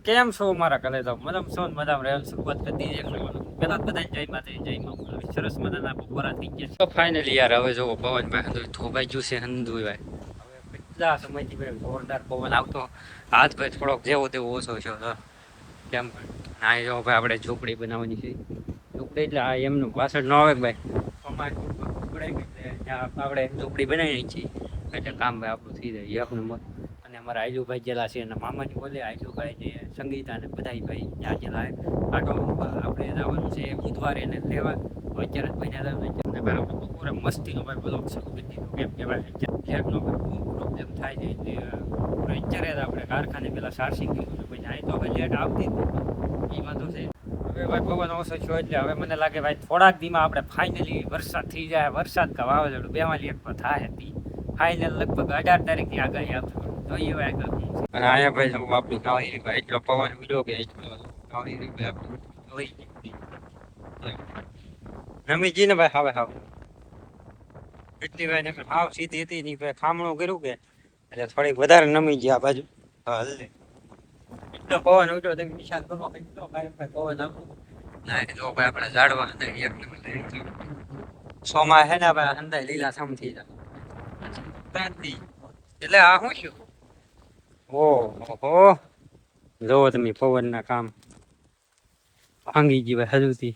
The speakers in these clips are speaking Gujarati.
કેમ છો મારા કલેજા? મજામાં છો ને? મજામાં રહેવાનું શરૂઆત કરી દીધી એટલે પેલા બધા જય માતા જય માં સરસ મજાના બપોરા થઈ ગયા તો ફાઇનલી યાર હવે જો પવન ભાઈ થોભાઈ ગયું છે હંદુભાઈ હવે કેટલા સમયથી ભાઈ જોરદાર પવન આવતો હાથ ભાઈ થોડોક જેવો તેવો ઓછો છે કેમ ના જો ભાઈ આપણે ઝૂંપડી બનાવવાની છે ઝૂંપડી એટલે આ એમનું પાછળ ન આવે ભાઈ આપણે ઝૂંપડી બનાવી છીએ એટલે કામ ભાઈ આપણું થઈ જાય આપણું મત અને અમારા આઈલુભાઈ જેલા છે અને મામાની બોલે આઈલુભાઈ ને સંગીતા ને બધા ભાઈ ત્યાં જેલા આટો આપણે જવાનું છે બુધવારે ને લેવા અત્યારે જ બન્યા હતા પૂરા મસ્તીનો ભાઈ બધો શરૂ કરી દીધો કેમ કે ભાઈ ફ્લેટનો બહુ પ્રોબ્લેમ થાય છે એટલે અત્યારે જ આપણે કારખાને પેલા સારસી ગયું પછી અહીં તો હવે લેટ આવતી જ નથી એ વાંધો છે હવે ભાઈ પવન ઓછો છો એટલે હવે મને લાગે ભાઈ થોડાક દીમાં આપણે ફાઇનલી વરસાદ થઈ જાય વરસાદ કા વાવાઝોડું બેમાંથી એક પર થાય ફાઇનલ લગભગ 18 તારીખની આગાહી આપશે જોઈએ હવે આગળ અને અહીંયા ભાઈ હું આપણું કાળી ભાઈ એટલો પવન ઉડ્યો કે એટલો કાળી ભાઈ આપણું નમીજી ને ભાઈ હવે એટલી ભાઈ ને હાવ સીધી હતી ની ભાઈ ખામણું કર્યું કે એટલે થોડીક વધારે નમી ગયા આ બાજુ હલે એટલો પવન ઉડ્યો તમે નિશાન કરો એટલો ભાઈ પવન આવ્યો ના જો ભાઈ આપણે ઝાડવા અંદર એક સોમાં હે ને ભાઈ હંદાય લીલા સમ થઈ જાય એટલે આ શું છું ઓહો જોવો તમે પવન ના કામ ભાંગી ગઈ ભાઈ હજુથી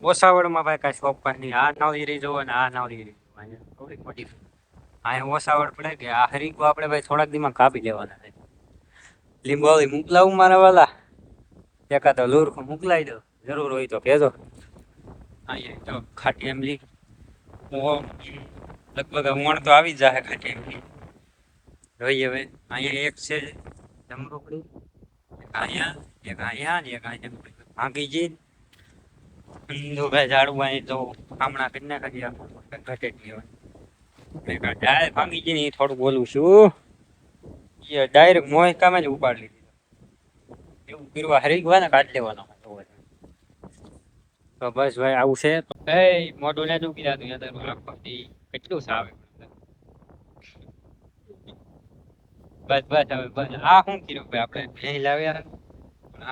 ઓસાવડમાં ભાઈ કાંઈ શોપ નહીં આ નાવરી જોવો ને આ નાવરી થોડીક મોટી અહીંયા ઓસાવડ પડે કે આ હરીકો આપણે ભાઈ થોડાક દીમાં કાપી લેવાના છે લીંબોળી મોકલાવું મારા વાલા એકાદો લુરખો મોકલાવી દો જરૂર હોય તો કહેજો અહીંયા તો ખાટી એમલી લગભગ મોણ તો આવી જ જાય ખાટી એમલી જોઈએ હવે અહીંયા એક છે જમરૂકડી અહીંયા એક ભાંગી જી ભાઈ ઝાડવું અહીં તો કામણા કરી નાખી ઘટે જ નહીં ભાંગી જી ને થોડું બોલું છું એ ડાયરેક્ટ મોહ કામે જ ઉપાડી લીધી એવું કરવા હરી ગયા ને કાઢ લેવાનો તો બસ ભાઈ આવું છે મોટું ને દુખી જતું કેટલું સાવે બસ બસ હવે બસ આ શું કર્યું ભાઈ આપણે ભેં લાવ્યા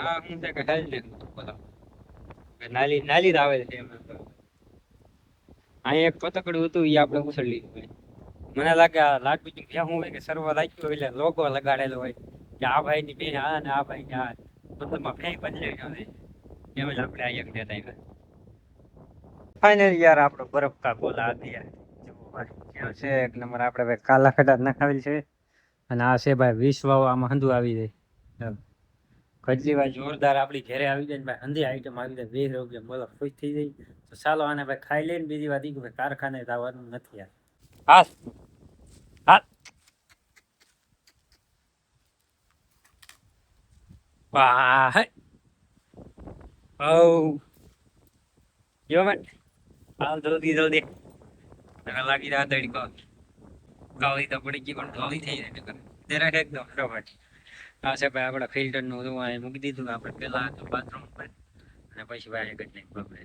આ શું છે કે હેલ ને નાલી નાલી જ આવે છે અહીં એક પતકડું હતું એ આપણે ઉછળી લીધું મને લાગે આ લાટ બીજું ક્યાં શું હોય કે સર્વ રાખ્યું હોય એટલે લોગો લગાડેલો હોય કે આ ભાઈ ની બેન આ ને આ ભાઈ ને આ મતલબમાં ફેંક બદલે એમ જ આપણે આ એક દેતા ફાઇનલી યાર આપણો બરફ કા ગોલા હતી યાર છે એક નંબર આપણે ભાઈ કાલા ખડા નાખાવેલ છે અને આ છે ભાઈ 20 વાવ આમાં હંધુ આવી જાય કજલી ભાઈ જોરદાર આપણી ઘરે આવી જાય ભાઈ હંધી આઈટમ આવી જાય 20 રૂપિયા બોલો ખુશ થઈ જાય તો ચાલો આને ભાઈ ખાઈ લઈને બીજી વાત કે કારખાને જવાનું નથી યાર હા હા વાહ હે ઓ યો મેં હાલ જલ્દી જલ્દી લાગી રહ્યા તડકો કાળી તો પડી ગઈ પણ ધોળી થઈ જાય તેરા એકદમ બરાબર આ છે ભાઈ આપણા ફિલ્ટર નું મૂકી દીધું આપણે પેલા બાથરૂમ પર અને પછી ભાઈ એક જ નહીં બગડે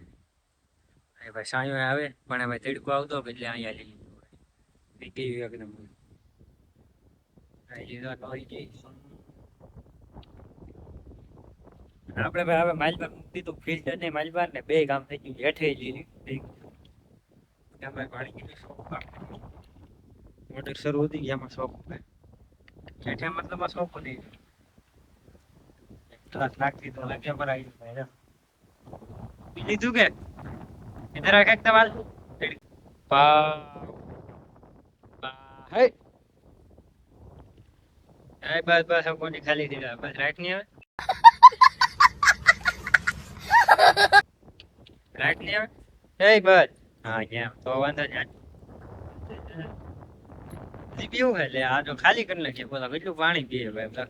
ભાઈ સાંયો આવે પણ ભાઈ તડકો આવતો એટલે અહીંયા લઈ લીધું કેવી એકદમ આપણે ભાઈ હવે માલબાર મૂકી દીધું ફિલ્ટર ને માલબાર ને બે કામ થઈ ગયું હેઠે લીધી મોટર શરૂ હતી એમાં શોપ હેઠે મતલબ શોપ હતી નાખતી તો લાગ્યા પર આવી ભાઈ લીધું કે ઇધર આ એકદમ હાલ હે બસ બસ કોની ખાલી દીધા બસ રાઈટ નહીં આવે રાઈટ નહીં આવે એ બસ હા કેમ તો વાંધો નહીં પીવું એટલે આ તો ખાલી કરી નાખીએ બોલા કેટલું પાણી પીએ ભાઈ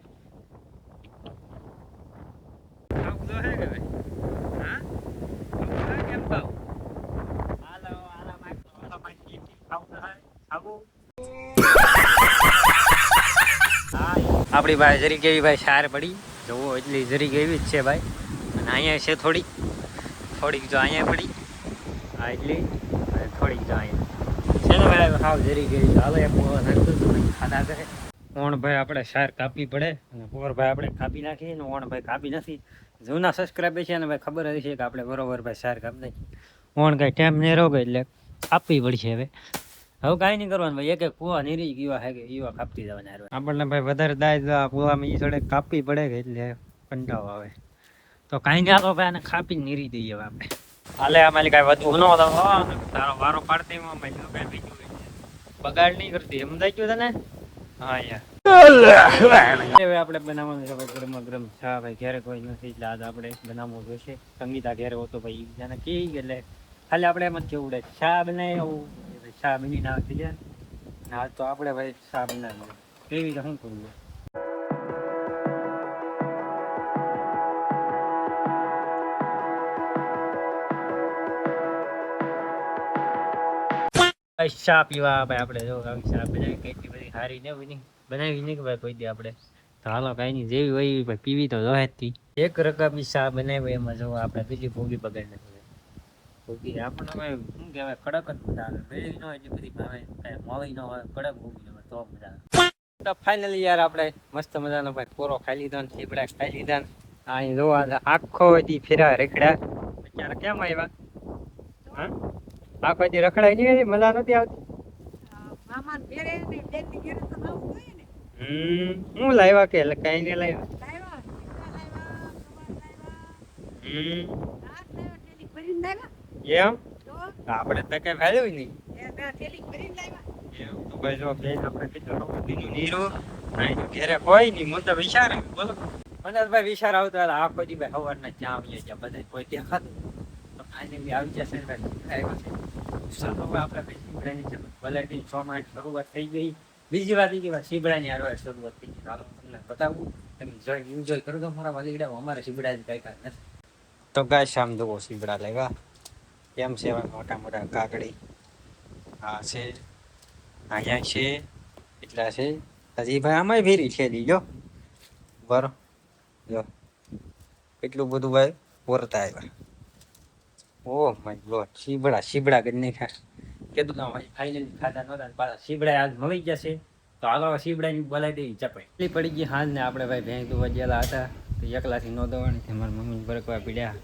આપણી ભાઈ જરી કેવી ભાઈ સાર પડી જોવો એટલી જરી કેવી જ છે ભાઈ અને અહીંયા છે થોડીક જો અહીંયા પડી હા એટલી થોડીક જો અહીંયા છે ને ભાઈ હાવ જરી કેવી હાલો એક નાખતું હતું ખાધા કરે ઓણભાઈ આપણે શાર કાપી પડે અને પોરભાઈ આપણે કાપી નાખીએ ને ઓણભાઈ કાપી નથી. જૂના સબસ્ક્રાઈબર છે ને ભાઈ ખબર જ છે કે આપણે બરોબર ભાઈ શાર કાપી નાખીએ. ઓણ કાંઈ ટાઈમ નહીં રોગે એટલે કાપવી પડશે હવે. હવે કાંઈ નહીં કરવાનું ભાઈ, એક એક કુવા નીરી ગયો હે કે એવા કાપતી જવાના. આપણને ભાઈ વધારે દાય કુવામાં એ થોડે કાપવી પડે કે એટલે કંટાળો આવે. તો કાંઈ નહીં તો ભાઈ આને કાપીને નીરી દઈએ હવે આપણે. હાલે આમાં કાંઈ વધુ ન તારો વારો પાડતી કાંઈ બીજું બગાડ નહીં કરતી સમજાઈ ગયું તને? હા યાર હવે આપણે બનાવવાનું છે ભાઈ ગરમા ગરમ ચા. ભાઈ ઘેરે કોઈ નથી એટલે આજ આપણે બનાવવું જોઈશે. સંગીતા ઘેરે હોતો ભાઈ જાને કે એટલે ખાલી આપણે એમ જ કેવું ચા બનાવી આવું ચા બની ના આવતી જાય. આજ તો આપણે ભાઈ ચા બનાવી કેવી રીતે શું કરવું. ચા પીવા ભાઈ આપણે જો આવી ચા બનાવી કેટલી બધી સારી ને બની બનાવી નહીં કે ભાઈ કોઈ દી આપણે. તો હાલો કાંઈ નહીં જેવી હોય ભાઈ પીવી તો રહે જ. એક રકાબી ચા બનાવી એમાં જો આપણે બીજી ભોગી બગાડ નથી. ભોગી આપણને ભાઈ શું કહેવાય કડક જ મજા આવે. બેવી ન હોય એટલી બધી ભાવે કાંઈ મોળી ન હોય કડક ભોગી હોય તો મજા આવે. તો ફાઇનલી યાર આપણે મસ્ત મજાનો ભાઈ કોરો ખાઈ લીધો ને ચીપડા ખાઈ લીધા ને અહીં જોવા આખો દી ફેરા રેખડા. અત્યારે કેમ આવ્યા? હા આખો દી રખડાઈ નહીં મજા નથી આવતી. હું લાવ્યા કે કઈ નહીં લાવ્યા. એમ આપણે તો કઈ ફાયદો નહીં. ઘેરે કોઈ નહીં હું તો વિચાર બોલો મને ભાઈ વિચાર આવતો આખો દી ભાઈ સવાર ના ચા આવીએ બધા કોઈ દેખાતું તો ફાઇનલી આવી જશે. આપણે શરૂઆત થઈ ગઈ. બીજી વાત એ કે શીબડાની હારવાર શરૂઆત થઈ ગઈ. તમને બતાવું તમે એન્જોય કરો તો મારા વાલીડા અમારે શીબડા કઈ કાંઈ નથી. તો ગાય શામ જુઓ શીબડા લેવા કેમ છે મોટા મોટા કાકડી. હા છે અહીંયા છે એટલા છે હજી ભાઈ આમાં ભેરી છે લીજો બરો જો કેટલું બધું ભાઈ વરતા આવ્યા. ઓહ માય ગોડ શીબડા કરી નાખ્યા. કીધું ના ભાઈ ફાઇનલી ખાધા નહોતા પાછા શીબડા આજ મળી જશે તો હાલો શીબડાની બોલાવી દઈ ચપાઈ એટલી પડી ગઈ હાલ ને આપણે ભાઈ ભેંસ દોવા ગયેલા હતા તો એકલાથી ન દોવાની મારા મમ્મી બરકવા પીડ્યા.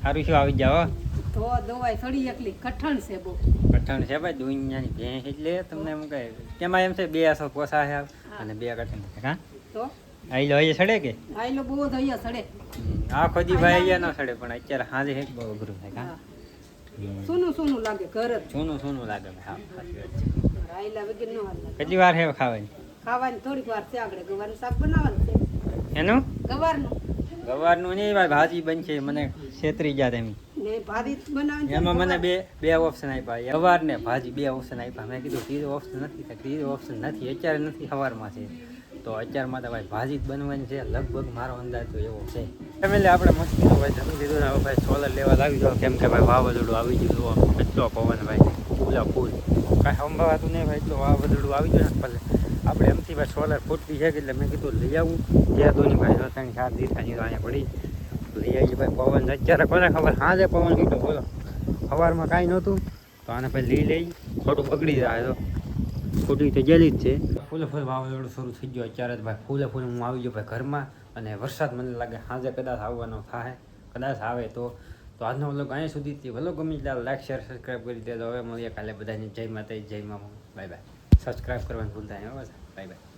સારું શું આવી જાઓ તો દવાઈ થોડી એકલી કઠણ છે બહુ કઠણ છે ભાઈ દુનિયાની ભેંસ એટલે તમને એમ કહે તેમાં એમ છે 2 પોસા છે અને 2 કઠણ છે. હા તો આઈલો અહીંયા સડે કે આઈલો બહુ અહીંયા સડે આખો દી ભાઈ અહીંયા ન સડે પણ અત્યારે સાંજે એક બહુ અઘરું થાય. હા સોનું લાગે ઘર જ સોનું લાગે. હા આઈલા વગર ન હાલ. કેટલી વાર હે ખાવાની થોડીક વાર છે. આપણે ગવારનું શાક બનાવવાનું છે. એનું ગવારનું નહીં ભાઈ ભાજી બનશે મને છેતરી ગયા એમ ને ભાજી બનાવવાની એમાં મને બે ઓપ્શન આપ્યા ગવાર ને ભાજી 2 ઓપ્શન આપ્યા. મેં કીધું ત્રીજો ઓપ્શન નથી. ત્રીજો ઓપ્શન નથી અત્યારે નથી સવારમાં છે તો અત્યારમાં તો ભાઈ ભાજી જ બનવાની છે લગભગ મારો અંદાજ તો એવો છે. ફેમિલી આપણે મસ્તીનો ભાઈ જમી લીધું ને હવે ભાઈ સોલર લેવા લાવી દો કેમ કે ભાઈ વાવાઝોડું આવી ગયું એટલો પવન ભાઈ ફૂલ કાંઈ સંભાવાતું નહીં ભાઈ એટલું વાવાઝોડું આવી ગયું ને ભલે આપણે એમથી ભાઈ સોલર ફૂટતી છે એટલે મેં કીધું લઈ આવું ત્યાં ધોની ભાઈ 3-4 દિવસ અહીંયા પડી લઈ આવીએ ભાઈ. પવન અત્યારે કોને ખબર સાંજે પવન કીધો બોલો સવારમાં કાંઈ નહોતું તો આને ભાઈ લઈ ખોટું બગડી જાય તો ખોટી તો ગયેલી જ છે. ફૂલ વાવાઝોડું શરૂ થઈ ગયો અત્યારે જ ભાઈ ફૂલે હું આવી ગયો ભાઈ ઘરમાં અને વરસાદ મને લાગે સાંજે કદાચ આવવાનો થાય કદાચ આવે તો આજનો વ્લોગ અહીંયા સુધી વ્લોગ ગમી જાય લાઈક શેર સબસ્ક્રાઈબ કરી દેજો. હવે મળીએ કાલે બધાને જય માતા જય મામા બાય બાય. સબસ્ક્રાઈબ કરવાનું ભૂલતા નહીં. Bye bye.